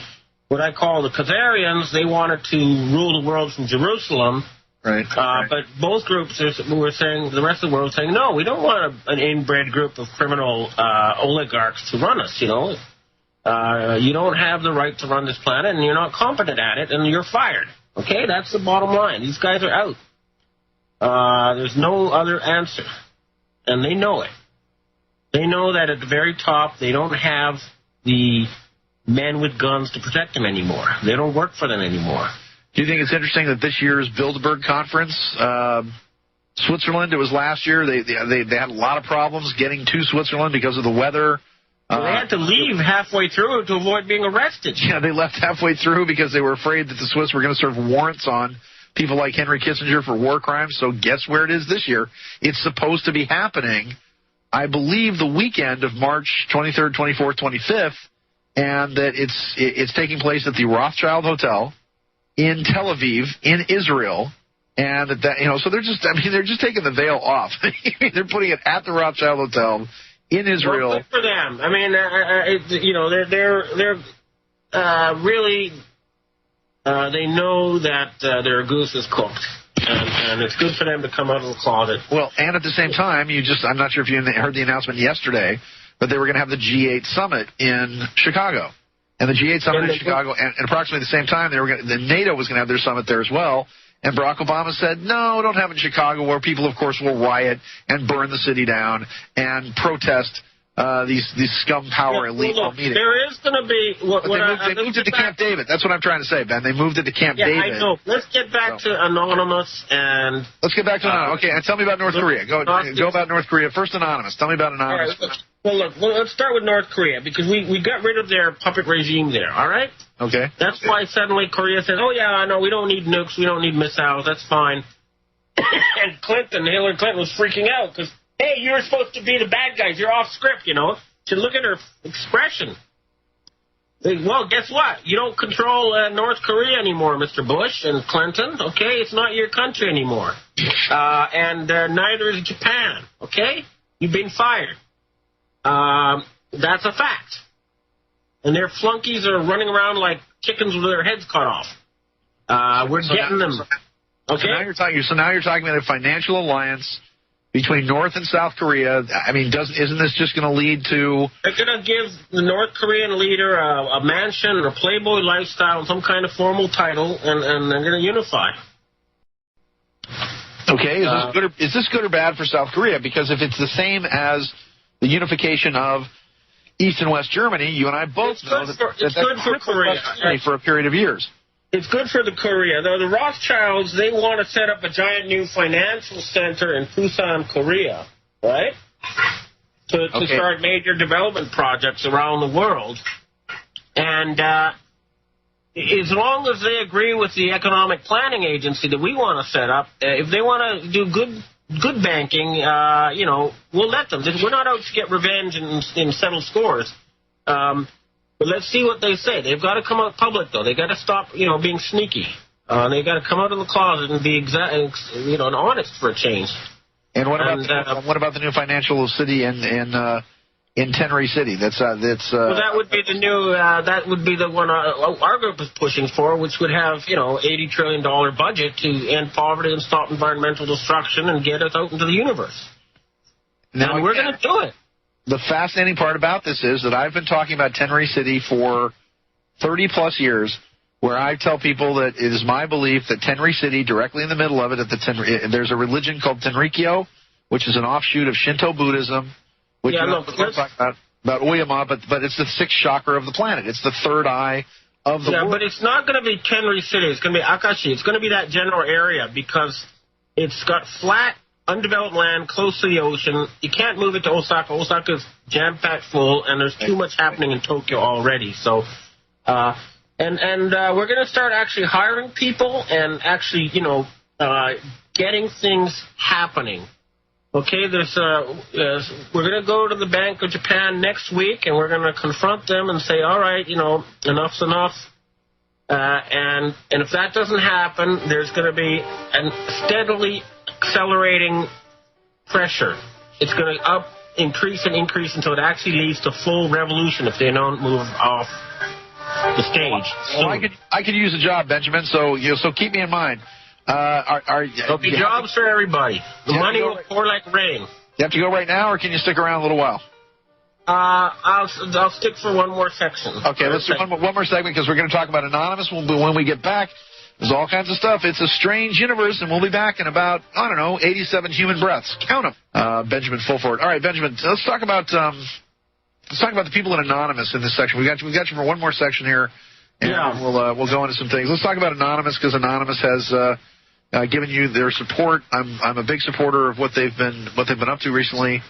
what I call the Khazarians, they wanted to rule the world from Jerusalem. Right. But both groups were saying, the rest of the world was saying, no, we don't want an inbred group of criminal oligarchs to run us, you know. You don't have the right to run this planet, and you're not competent at it, and you're fired. Okay, that's the bottom line. These guys are out. There's no other answer. And they know it. They know that at the very top, they don't have the men with guns to protect them anymore. They don't work for them anymore. Do you think it's interesting that this year's Bilderberg conference, Switzerland, it was last year, they had a lot of problems getting to Switzerland because of the weather. Well, they had to leave halfway through to avoid being arrested. Yeah, they left halfway through because they were afraid that the Swiss were going to serve warrants on people like Henry Kissinger for war crimes. So guess where it is this year? It's supposed to be happening, I believe, the weekend of March 23rd, 24th, 25th, and that it's taking place at the Rothschild Hotel in Tel Aviv, in Israel, and so they're just taking the veil off. They're putting it at the Rothschild Hotel in Israel. Well, good for them. I mean, they're really they know that their goose is cooked. And it's good for them to come out of the closet. Well, and at the same time, I'm not sure if you heard the announcement yesterday, but they were going to have the G8 summit in Chicago. And the G8 summit in Chicago, and approximately the same time, the NATO was going to have their summit there as well. And Barack Obama said, no, don't have it in Chicago, where people, of course, will riot and burn the city down and protest these scum power elite meetings. There is going to be... They moved it to Camp David. That's what I'm trying to say, Ben. They moved it to Camp David. Yeah, I know. Let's get back to Anonymous and... Let's get back to Anonymous. Okay, and tell me about North Korea. Go about North Korea. First, Anonymous. Tell me about Anonymous. All right, well, look, let's start with North Korea, because we got rid of their puppet regime there, all right? Okay. That's why suddenly Korea says, oh, yeah, no, we don't need nukes, we don't need missiles, that's fine. And Hillary Clinton was freaking out, because, hey, you're supposed to be the bad guys, you're off script, you know? So look at her expression. Well, guess what? You don't control North Korea anymore, Mr. Bush and Clinton, okay? It's not your country anymore. And neither is Japan, okay? You've been fired. That's a fact. And their flunkies are running around like chickens with their heads cut off. We're getting them. Okay? So now you're talking about a financial alliance between North and South Korea. I mean, isn't this just going to lead to... They're going to give the North Korean leader a mansion and a Playboy lifestyle and some kind of formal title, and they're going to unify. Okay, is this good or bad for South Korea? Because if it's the same as the unification of East and West Germany, you and I both know that's good for Korea for a period of years. It's good for the Korea. Though the Rothschilds, they want to set up a giant new financial center in Busan, Korea, right? To start major development projects around the world. And as long as they agree with the Economic Planning Agency that we want to set up, if they want to do good banking, we'll let them. We're not out to get revenge and settle scores. But let's see what they say. They've got to come out public, though. They've got to stop, being sneaky. They've got to come out of the closet and be and honest for a change. And what about the new financial city in Tenri City? Well, that would be the new. That would be the one our group is pushing for, which would have $80 trillion budget to end poverty and stop environmental destruction and get us out into the universe. Now, and we're going to do it. The fascinating part about this is that I've been talking about Tenri City for 30-plus years, where I tell people that it is my belief that Tenri City, directly in the middle of it, there's a religion called Tenrikyo, which is an offshoot of Shinto Buddhism, which talk about Oyama, but it's the sixth chakra of the planet. It's the third eye of the world. Yeah, but it's not going to be Tenri City. It's going to be Akashi. It's going to be that general area because it's got flat, undeveloped land close to the ocean. You can't move it to Osaka. Osaka's jam-packed full, and there's too much happening in Tokyo already. So, and And we're going to start actually hiring people and actually, getting things happening. Okay, we're going to go to the Bank of Japan next week, and we're going to confront them and say, all right, enough's enough. And if that doesn't happen, there's going to be a steadily accelerating pressure. It's going to increase and increase until it actually leads to full revolution if they don't move off the stage. Well, I could use a job, Benjamin. So keep me in mind. There'll be jobs for everybody. The money will pour like rain. You have to go right now, or can you stick around a little while? I'll stick for one more section. Okay, let's do one more segment because we're going to talk about Anonymous. When we get back, there's all kinds of stuff. It's a strange universe, and we'll be back in about 87 human breaths. Count them. Benjamin Fulford. All right, Benjamin. Let's talk about the people in Anonymous in this section. We got you for one more section here, and we'll go into some things. Let's talk about Anonymous because Anonymous has given you their support. I'm a big supporter of what they've been up to recently.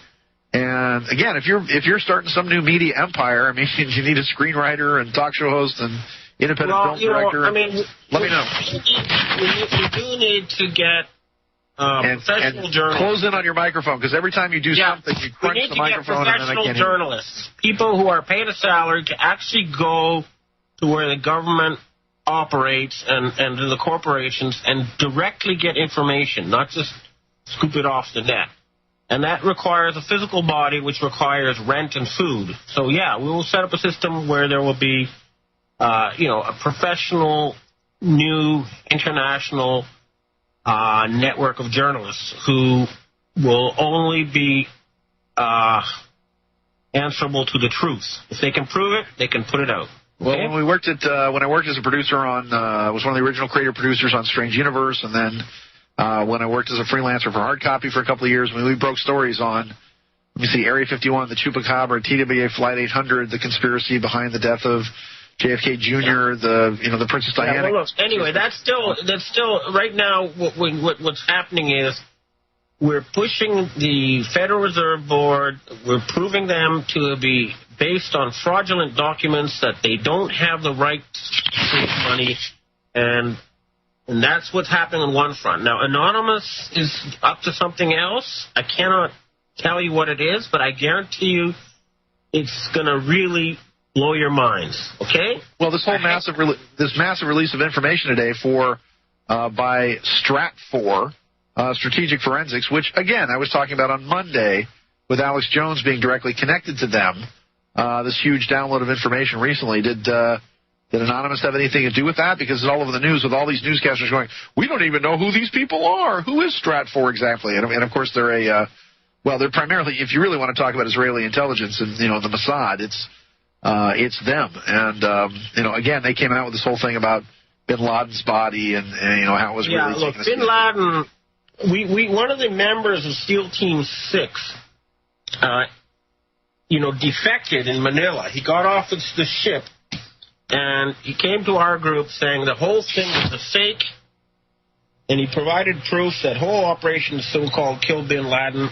And again, if you're starting some new media empire, I mean, you need a screenwriter and talk show host and independent film director. Let me know. We do need to get professional journalists. Close in on your microphone because every time you do something, you crunch the microphone and then I can't hear. Professional journalists, people who are paid a salary to actually go to where the government operates and to the corporations and directly get information, not just scoop it off the net. And that requires a physical body, which requires rent and food. So, we will set up a system where there will be, a professional, new, international network of journalists who will only be answerable to the truth. If they can prove it, they can put it out. Well, when I worked as a producer I was one of the original creative producers on Strange Universe, and then when I worked as a freelancer for Hard Copy for a couple of years, we broke stories on, Area 51, the Chupacabra, TWA Flight 800, the conspiracy behind the death of JFK Jr., the Princess Diana. Well, look, anyway, that's still right now. What's happening is we're pushing the Federal Reserve Board. We're proving them to be based on fraudulent documents that they don't have the right to take money, and that's what's happening on one front. Now, Anonymous is up to something else. I cannot tell you what it is, but I guarantee you it's going to really blow your minds, okay? Well, this whole massive release of information today by Stratfor, Strategic Forensics, which, again, I was talking about on Monday with Alex Jones being directly connected to them, this huge download of information recently. Did Anonymous have anything to do with that? Because it's all over the news with all these newscasters going, we don't even know who these people are. Who is Stratfor exactly? And of course, they're they're primarily, if you really want to talk about Israeli intelligence and, the Mossad, it's them. And, again, they came out with this whole thing about bin Laden's body and how it was really... Yeah, look, bin Laden, one of the members of SEAL Team 6, defected in Manila. He got off the ship, and he came to our group saying the whole thing was a fake, and he provided proof that whole operation so-called Kill Bin Laden,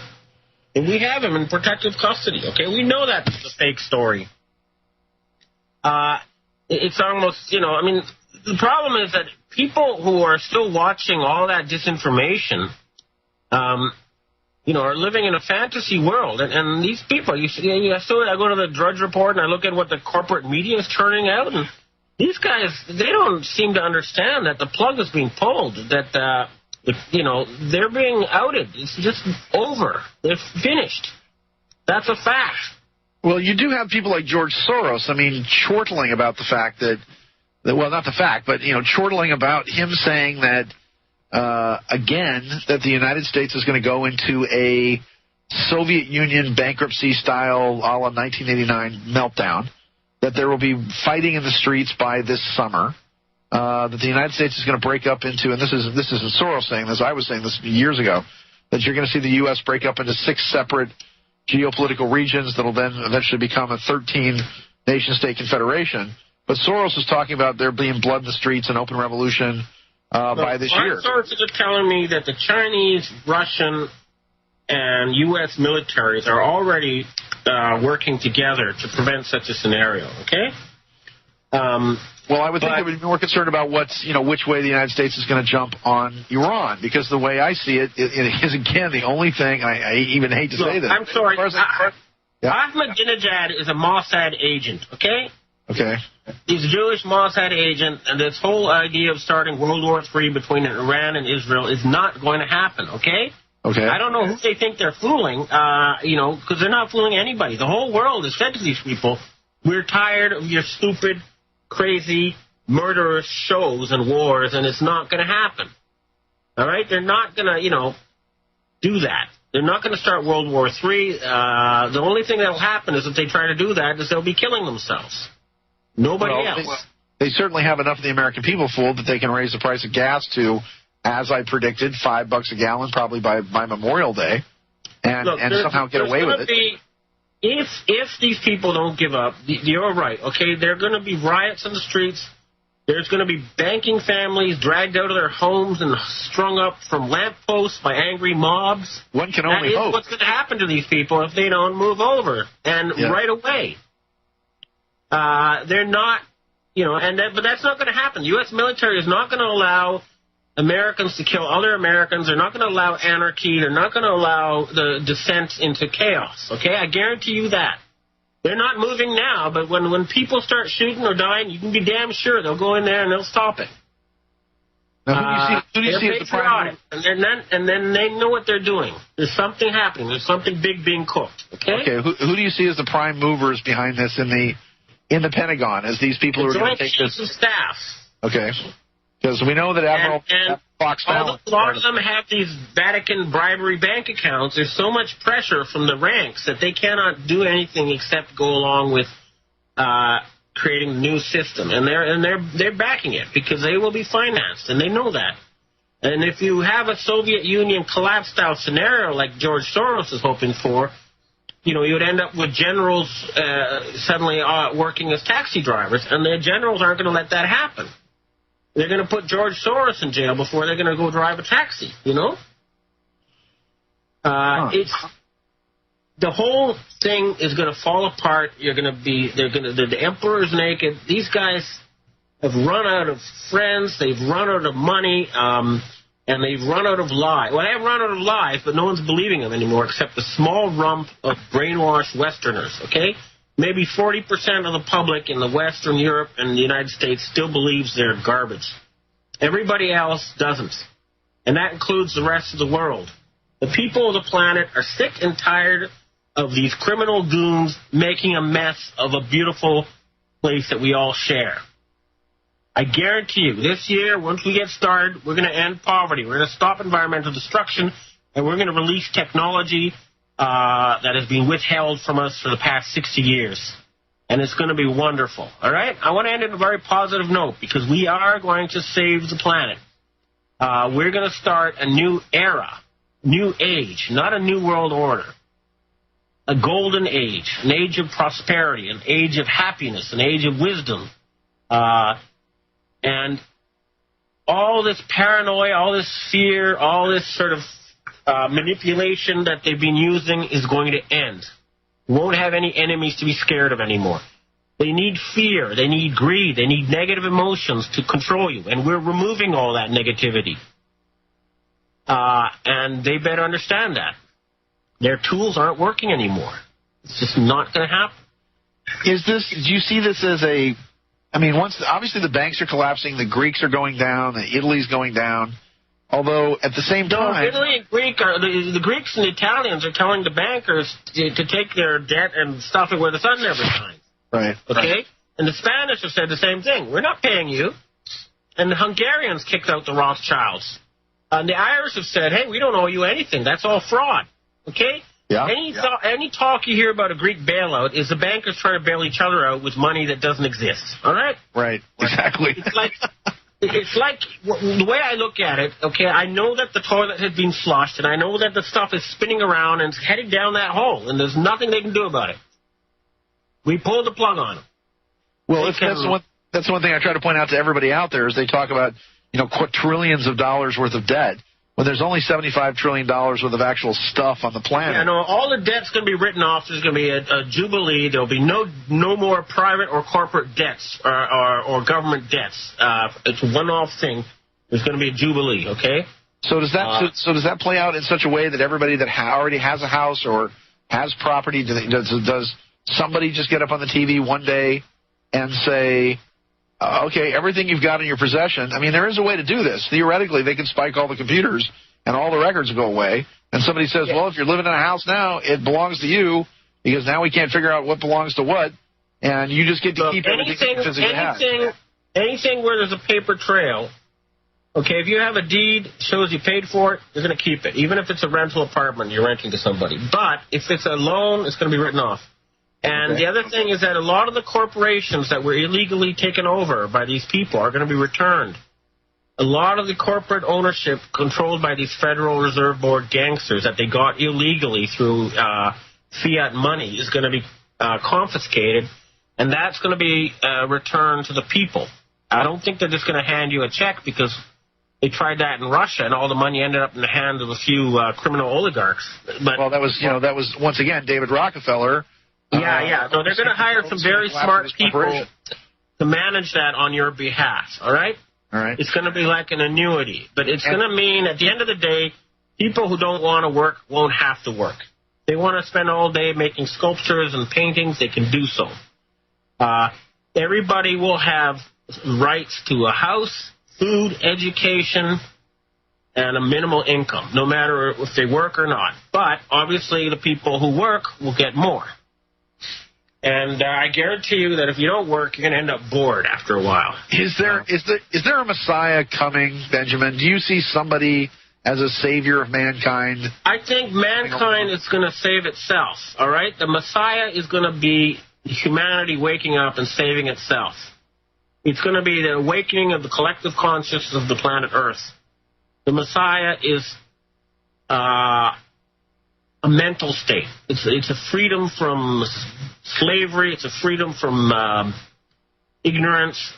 and we have him in protective custody, okay? We know that it's a fake story. It's almost, the problem is that people who are still watching all that disinformation, are living in a fantasy world. And these people, I go to the Drudge Report and I look at what the corporate media is turning out, and these guys, they don't seem to understand that the plug is being pulled, that, they're being outed. It's just over. They're finished. That's a fact. Well, you do have people like George Soros, chortling about the fact that not the fact, but, chortling about him saying that, again, that the United States is going to go into a Soviet Union bankruptcy-style a la 1989 meltdown, that there will be fighting in the streets by this summer, that the United States is going to break up into, and this isn't Soros saying this, I was saying this years ago, that you're going to see the U.S. break up into 6 separate geopolitical regions that will then eventually become a 13-nation-state confederation. But Soros is talking about there being blood in the streets and open revolution by this year. Our sources are telling me that the Chinese, Russian, and U.S. militaries are already working together to prevent such a scenario, okay? Well, I would think they would be more concerned about which way the United States is going to jump on Iran, because the way I see it, it is, again, the only thing, I even hate to say this. I'm sorry. Ahmadinejad is a Mossad agent, okay? Okay. He's a Jewish Mossad agent, and this whole idea of starting World War III between Iran and Israel is not going to happen, okay? Okay. I don't know who they think they're fooling, because they're not fooling anybody. The whole world has said to these people, we're tired of your stupid, crazy, murderous shows and wars, and it's not going to happen. All right? They're not going to, do that. They're not going to start World War III. The only thing that will happen is if they try to do that is they'll be killing themselves. Nobody else. They certainly have enough of the American people fooled that they can raise the price of gas to, as I predicted, $5 a gallon probably by Memorial Day, and somehow get away with it. If these people don't give up, you're right, okay? There are going to be riots in the streets. There's going to be banking families dragged out of their homes and strung up from lampposts by angry mobs. One can only hope. That is what's going to happen to these people if they don't move over, and right away. They're not, but that's not going to happen. The U.S. military is not going to allow Americans to kill other Americans. They're not going to allow anarchy. They're not going to allow the descent into chaos, okay? I guarantee you that. They're not moving now, but when people start shooting or dying, you can be damn sure they'll go in there and they'll stop it. Now, who do you see as the prime? And then they know what they're doing. There's something happening. There's something big being cooked, okay? Okay, who do you see as the prime movers behind this in the Pentagon, as these people who are going to take this? The staff. Okay. Because we know that Admiral Fox a lot of them have these Vatican bribery bank accounts. There's so much pressure from the ranks that they cannot do anything except go along with creating a new system, and they're backing it because they will be financed, and they know that. And if you have a Soviet Union collapse-style scenario like George Soros is hoping for, you would end up with generals suddenly working as taxi drivers, and the generals aren't going to let that happen. They're going to put George Soros in jail before they're going to go drive a taxi, It's the whole thing is going to fall apart. The emperor's naked. These guys have run out of friends. They've run out of money, and they've run out of lies. Well, they have run out of lies, but no one's believing them anymore except a small rump of brainwashed Westerners, okay? Maybe 40% of the public in the Western Europe and the United States still believes they're garbage. Everybody else doesn't. And that includes the rest of the world. The people of the planet are sick and tired of these criminal goons making a mess of a beautiful place that we all share. I guarantee you, this year, once we get started, we're going to end poverty. We're going to stop environmental destruction, and we're going to release technology that has been withheld from us for the past 60 years. And it's going to be wonderful. All right? I want to end on a very positive note because we are going to save the planet. We're going to start a new era, new age, not a new world order. A golden age, an age of prosperity, an age of happiness, an age of wisdom. And all this paranoia, all this fear, all this sort of manipulation that they've been using is going to end. You won't have any enemies to be scared of anymore. They need fear. They need greed. They need negative emotions to control you. And we're removing all that negativity. And they better understand that. Their tools aren't working anymore. It's just not going to happen. Do you see this as obviously the banks are collapsing, the Greeks are going down, the Italy's going down. Although, at the same time... Italy and the Greeks and the Italians are telling the bankers to take their debt and stuff it where the sun never shines. Right. Okay? Right. And the Spanish have said the same thing. We're not paying you. And the Hungarians kicked out the Rothschilds. And the Irish have said, hey, we don't owe you anything. That's all fraud. Okay? Yeah. Any talk you hear about a Greek bailout is the bankers trying to bail each other out with money that doesn't exist. All right? Right. Exactly. It's like the way I look at it, okay, I know that the toilet has been flushed, and I know that the stuff is spinning around and it's heading down that hole, and there's nothing they can do about it. We pulled the plug on them. Well, that's one thing I try to point out to everybody out there is they talk about, quadrillions of dollars worth of debt. when there's only $75 trillion worth of actual stuff on the planet. Yeah, no, all the debt's going to be written off. There's going to be a jubilee. There'll be no more private or corporate debts or government debts. It's a one-off thing. There's going to be a jubilee, okay? So does that play out in such a way that everybody that already has a house or has property, does somebody just get up on the TV one day and say, okay, everything you've got in your possession, I mean, there is a way to do this. Theoretically, they can spike all the computers and all the records go away. And somebody says, well, if you're living in a house now, it belongs to you because now we can't figure out what belongs to what, and you just get to keep everything you physically have. Anything where there's a paper trail, okay, if you have a deed shows you paid for it, you're going to keep it, even if it's a rental apartment you're renting to somebody. But if it's a loan, it's going to be written off. And the other thing is that a lot of the corporations that were illegally taken over by these people are going to be returned. A lot of the corporate ownership controlled by these Federal Reserve Board gangsters that they got illegally through fiat money is going to be confiscated, and that's going to be returned to the people. I don't think they're just going to hand you a check because they tried that in Russia, and all the money ended up in the hands of a few criminal oligarchs. But, well, that was once again David Rockefeller. Yeah. No, they're going to hire some very smart people to manage that on your behalf, all right? All right. It's going to be like an annuity. But it's going to mean, at the end of the day, people who don't want to work won't have to work. They want to spend all day making sculptures and paintings, they can do so. Everybody will have rights to a house, food, education, and a minimal income, no matter if they work or not. But, obviously, the people who work will get more. And I guarantee you that if you don't work, you're going to end up bored after a while. Is there a Messiah coming, Benjamin? Do you see somebody as a savior of mankind? I think mankind is going to save itself, all right? The Messiah is going to be humanity waking up and saving itself. It's going to be the awakening of the collective consciousness of the planet Earth. The Messiah is a mental state. It's a freedom from slavery. It's a freedom from ignorance,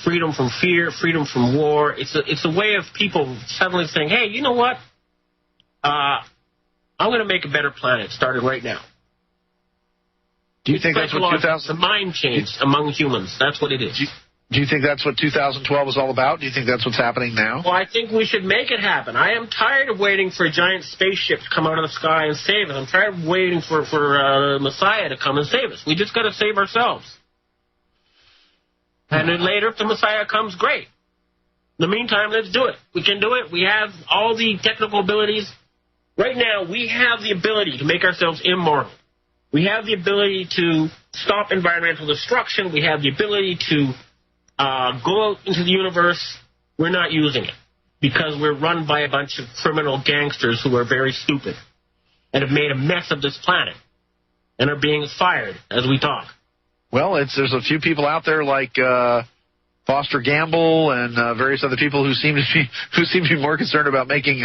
freedom from fear, freedom from war. It's a way of people suddenly saying, hey, you know what? I'm going to make a better planet starting right now. Do you think that's what the mind change among humans? That's what it is. Do you think that's what 2012 was all about? Do you think that's what's happening now? Well, I think we should make it happen. I am tired of waiting for a giant spaceship to come out of the sky and save us. I'm tired of waiting for Messiah to come and save us. We just got to save ourselves. And then later, if the Messiah comes, great. In the meantime, let's do it. We can do it. We have all the technical abilities. Right now, we have the ability to make ourselves immortal. We have the ability to stop environmental destruction. We have the ability to go out into the universe. We're not using it because we're run by a bunch of criminal gangsters who are very stupid and have made a mess of this planet and are being fired as we talk. Well, there's a few people out there like Foster Gamble and various other people who seem to be more concerned about making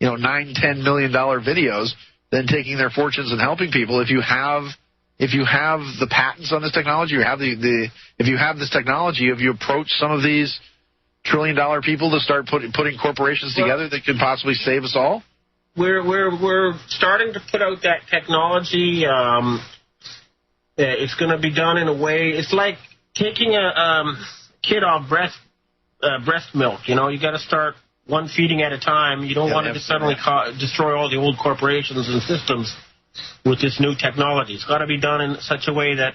$9-10 million videos than taking their fortunes and helping people. If you have the patents on this technology, if you have this technology, if you approach some of these trillion-dollar people to start putting corporations together that could possibly save us all? We're starting to put out that technology. It's going to be done in a way. It's like taking a kid off breast milk. You got to start one feeding at a time. You don't want to just suddenly destroy all the old corporations and systems with this new technology. It's got to be done in such a way that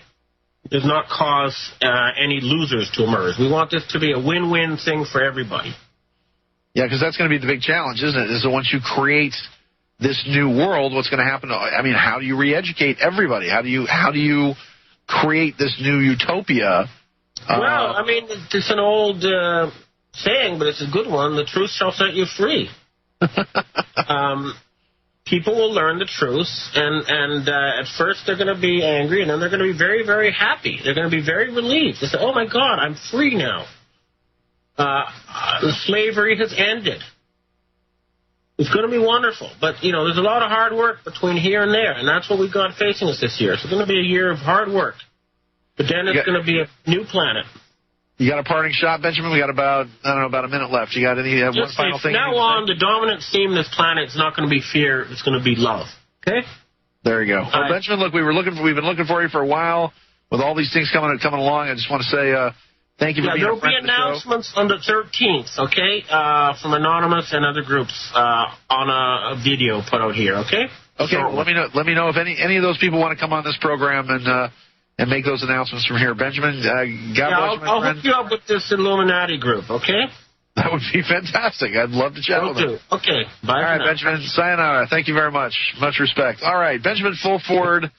does not cause any losers to emerge. We want this to be a win-win thing for everybody. Yeah, because that's going to be the big challenge, isn't it? Is that once you create this new world, what's going to happen? I mean, how do you re-educate everybody? How do you create this new utopia? Well, I mean, it's an old saying, but it's a good one. The truth shall set you free. People will learn the truth, and at first they're going to be angry, and then they're going to be very, very happy. They're going to be very relieved. They say, oh, my God, I'm free now. Slavery has ended. It's going to be wonderful. But, there's a lot of hard work between here and there, and that's what we've got facing us this year. It's going to be a year of hard work. But then it's going to be a new planet. You got a parting shot, Benjamin? We got about a minute left. You got any one final thing? From now on, the dominant theme of this planet is not going to be fear. It's going to be love. Okay? There you go. Well, Benjamin, look, we've been looking for you for a while with all these things coming along. I just want to say thank you for being a friend of the show. There'll be announcements on the 13th, okay, from Anonymous and other groups on a video put out here, okay? Okay, well, let me know if any of those people want to come on this program and make those announcements from here. Benjamin, God bless you, my friend. I'll hook you up with this Illuminati group, okay? That would be fantastic. I'd love to chat with you. Okay, bye. All right, Benjamin, sayonara. Thank you very much. Much respect. All right, Benjamin Fulford.